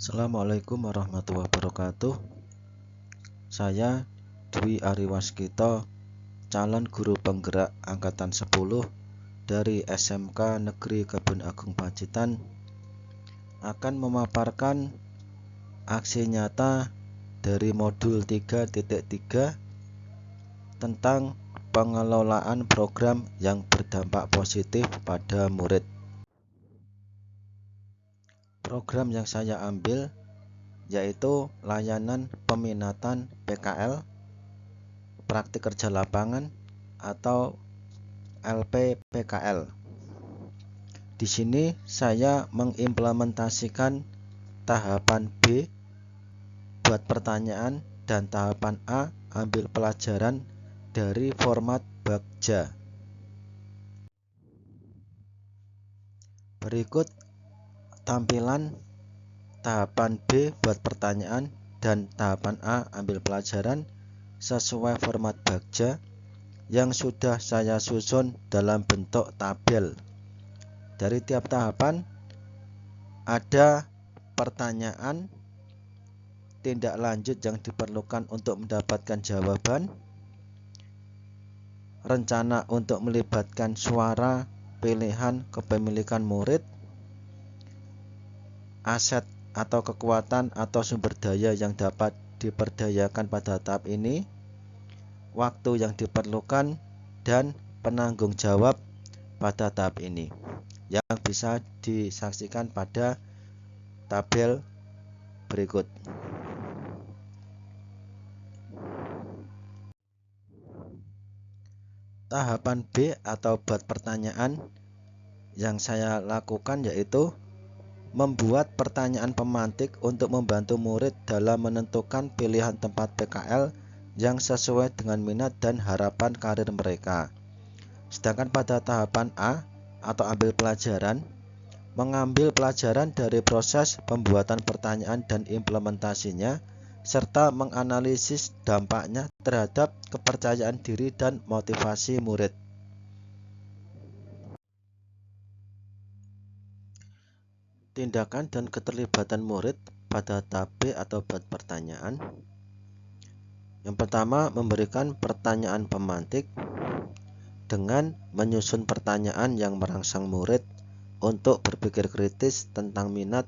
Assalamualaikum warahmatullahi wabarakatuh. Saya Dwi Ariwaskito, calon guru penggerak angkatan 10 dari SMK Negeri Kebun Agung Pacitan, akan memaparkan aksi nyata dari modul 3.3 tentang pengelolaan program yang berdampak positif pada murid. Program yang saya ambil yaitu layanan peminatan PKL, praktik kerja lapangan atau LPPKL. Di sini saya mengimplementasikan tahapan B buat pertanyaan dan tahapan A ambil pelajaran dari format Bagja. Berikut tampilan tahapan B buat pertanyaan dan tahapan A ambil pelajaran sesuai format Bagja yang sudah saya susun dalam bentuk tabel. Dari tiap tahapan ada pertanyaan, tindak lanjut yang diperlukan untuk mendapatkan jawaban, rencana untuk melibatkan suara pilihan kepemilikan murid, aset atau kekuatan atau sumber daya yang dapat diperdayakan pada tahap ini, waktu yang diperlukan, dan penanggung jawab pada tahap ini yang bisa disaksikan pada tabel berikut. Tahapan B atau buat pertanyaan yang saya lakukan yaitu membuat pertanyaan pemantik untuk membantu murid dalam menentukan pilihan tempat PKL yang sesuai dengan minat dan harapan karir mereka. Sedangkan pada tahapan A atau ambil pelajaran, mengambil pelajaran dari proses pembuatan pertanyaan dan implementasinya, serta menganalisis dampaknya terhadap kepercayaan diri dan motivasi murid. Tindakan dan keterlibatan murid pada tahap B atau buat pertanyaan. Yang pertama, memberikan pertanyaan pemantik dengan menyusun pertanyaan yang merangsang murid untuk berpikir kritis tentang minat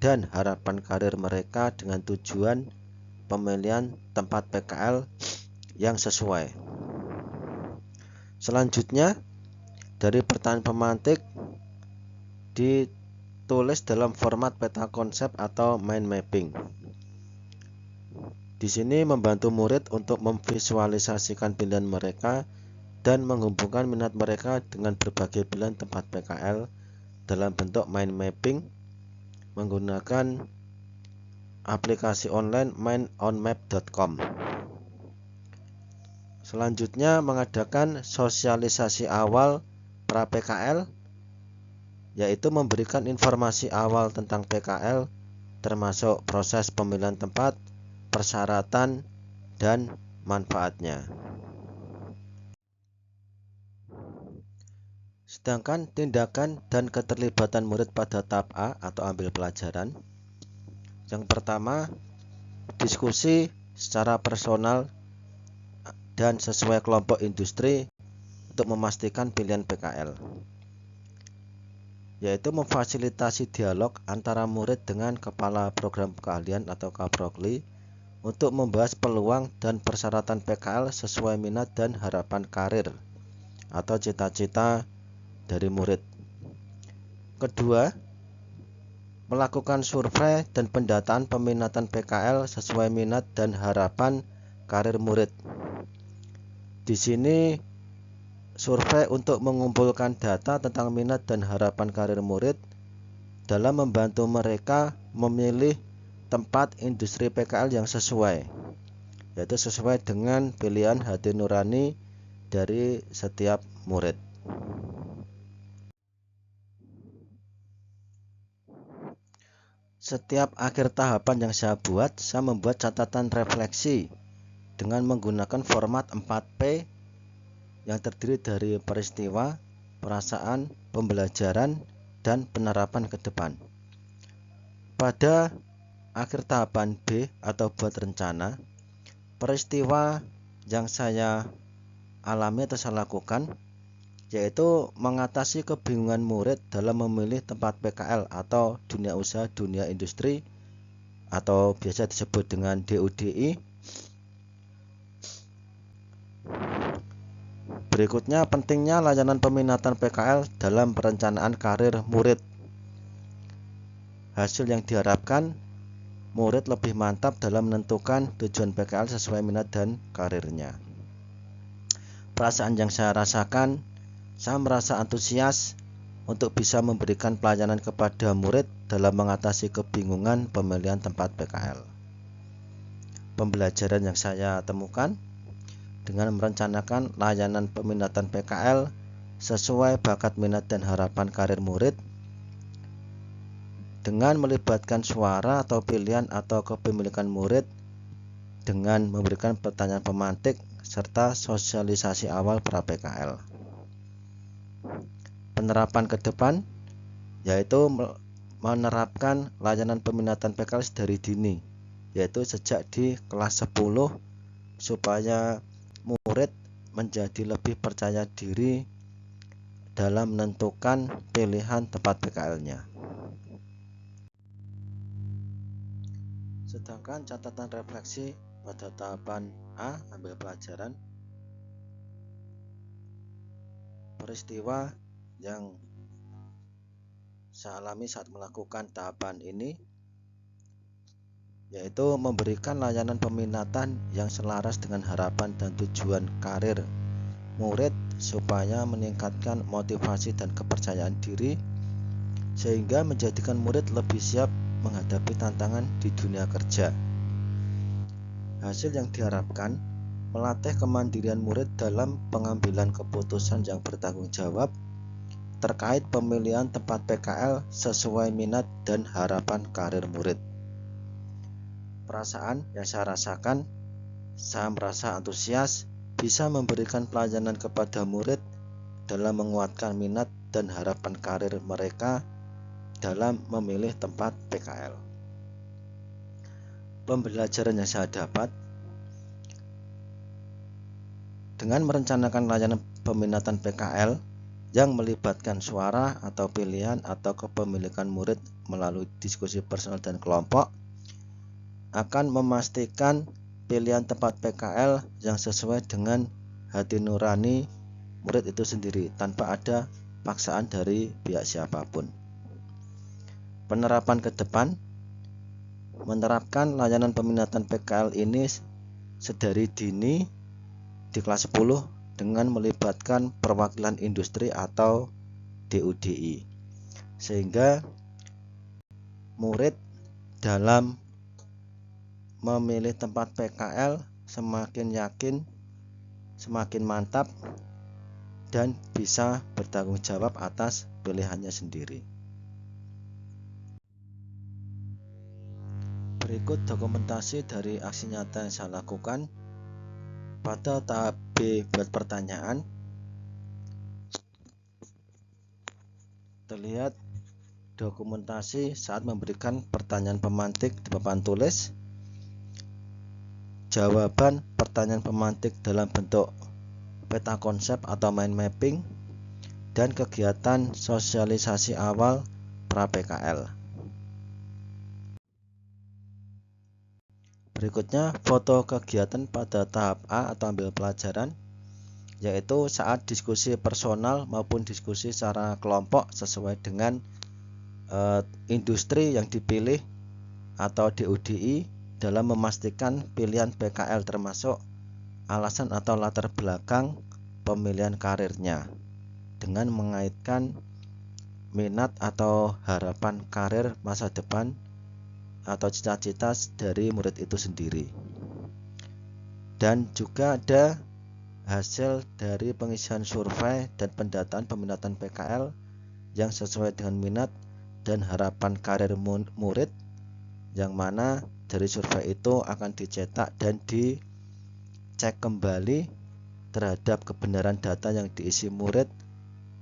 dan harapan karir mereka dengan tujuan pemilihan tempat PKL yang sesuai. Selanjutnya, dari pertanyaan pemantik ditulis dalam format peta konsep atau mind mapping. Di sini membantu murid untuk memvisualisasikan pilihan mereka dan menghubungkan minat mereka dengan berbagai pilihan tempat PKL dalam bentuk mind mapping menggunakan aplikasi online mindonmap.com. Selanjutnya, mengadakan sosialisasi awal pra-PKL, yaitu memberikan informasi awal tentang PKL termasuk proses pemilihan tempat, persyaratan, dan manfaatnya. Sedangkan tindakan dan keterlibatan murid pada tahap A atau ambil pelajaran. Yang pertama, diskusi secara personal dan sesuai kelompok industri untuk memastikan pilihan PKL, yaitu memfasilitasi dialog antara murid dengan kepala program keahlian atau Kaprokli untuk membahas peluang dan persyaratan PKL sesuai minat dan harapan karir atau cita-cita dari murid. Kedua, melakukan survei dan pendataan peminatan PKL sesuai minat dan harapan karir murid. Di sini survei untuk mengumpulkan data tentang minat dan harapan karir murid dalam membantu mereka memilih tempat industri PKL yang sesuai, yaitu sesuai dengan pilihan hati nurani dari setiap murid. Setiap akhir tahapan yang saya buat, saya membuat catatan refleksi dengan menggunakan format 4P yang terdiri dari peristiwa, perasaan, pembelajaran, dan penerapan ke depan. Pada akhir tahapan B atau buat rencana, peristiwa yang saya alami atau saya lakukan yaitu mengatasi kebingungan murid dalam memilih tempat PKL atau dunia usaha, dunia industri, atau biasa disebut dengan DUDI. Berikutnya, pentingnya layanan peminatan PKL dalam perencanaan karir murid. Hasil yang diharapkan, murid lebih mantap dalam menentukan tujuan PKL sesuai minat dan karirnya. Perasaan yang saya rasakan, saya merasa antusias untuk bisa memberikan pelayanan kepada murid dalam mengatasi kebingungan pemilihan tempat PKL. Pembelajaran yang saya temukan dengan merencanakan layanan peminatan PKL sesuai bakat minat dan harapan karir murid dengan melibatkan suara atau pilihan atau kepemilikan murid dengan memberikan pertanyaan pemantik serta sosialisasi awal pra PKL. Penerapan ke depan yaitu menerapkan layanan peminatan PKL dari dini, yaitu sejak di kelas 10 supaya murid menjadi lebih percaya diri dalam menentukan pilihan tempat PKL-nya. Sedangkan catatan refleksi pada tahapan A, ambil pelajaran peristiwa yang saya alami saat melakukan tahapan ini yaitu memberikan layanan peminatan yang selaras dengan harapan dan tujuan karir murid supaya meningkatkan motivasi dan kepercayaan diri sehingga menjadikan murid lebih siap menghadapi tantangan di dunia kerja. Hasil yang diharapkan melatih kemandirian murid dalam pengambilan keputusan yang bertanggung jawab terkait pemilihan tempat PKL sesuai minat dan harapan karir murid. Perasaan yang saya rasakan, saya merasa antusias bisa memberikan pelayanan kepada murid dalam menguatkan minat dan harapan karir mereka dalam memilih tempat PKL. Pembelajaran yang saya dapat dengan merencanakan layanan peminatan PKL yang melibatkan suara atau pilihan atau kepemilikan murid melalui diskusi personal dan kelompok akan memastikan pilihan tempat PKL yang sesuai dengan hati nurani murid itu sendiri tanpa ada paksaan dari pihak siapapun. Penerapan ke depan, menerapkan layanan peminatan PKL ini sedari dini di kelas 10 dengan melibatkan perwakilan industri atau DUDI sehingga murid dalam memilih tempat PKL semakin yakin, semakin mantap dan bisa bertanggung jawab atas pilihannya sendiri. Berikut dokumentasi dari aksi nyata yang saya lakukan pada tahap B buat pertanyaan. Terlihat dokumentasi saat memberikan pertanyaan pemantik di papan tulis, jawaban pertanyaan pemantik dalam bentuk peta konsep atau mind mapping, dan kegiatan sosialisasi awal pra PKL. Berikutnya foto kegiatan pada tahap A atau ambil pelajaran, yaitu saat diskusi personal maupun diskusi secara kelompok sesuai dengan industri yang dipilih atau DUDI dalam memastikan pilihan PKL termasuk alasan atau latar belakang pemilihan karirnya dengan mengaitkan minat atau harapan karir masa depan atau cita-cita dari murid itu sendiri. Dan juga ada hasil dari pengisian survei dan pendataan peminatan PKL yang sesuai dengan minat dan harapan karir murid, yang mana dari survei itu akan dicetak dan dicek kembali terhadap kebenaran data yang diisi murid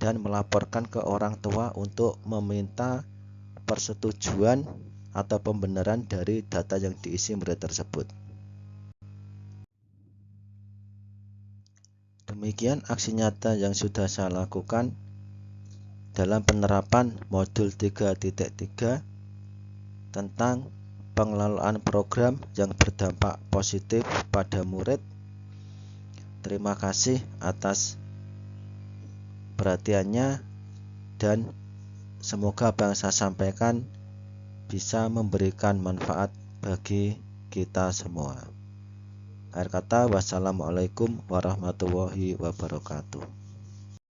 dan melaporkan ke orang tua untuk meminta persetujuan atau pembenaran dari data yang diisi murid tersebut. Demikian aksi nyata yang sudah saya lakukan dalam penerapan modul 3.3 tentang pengelolaan program yang berdampak positif pada murid. Terima kasih atas perhatiannya dan semoga apa yang saya sampaikan bisa memberikan manfaat bagi kita semua. Akhir kata, wassalamualaikum warahmatullahi wabarakatuh.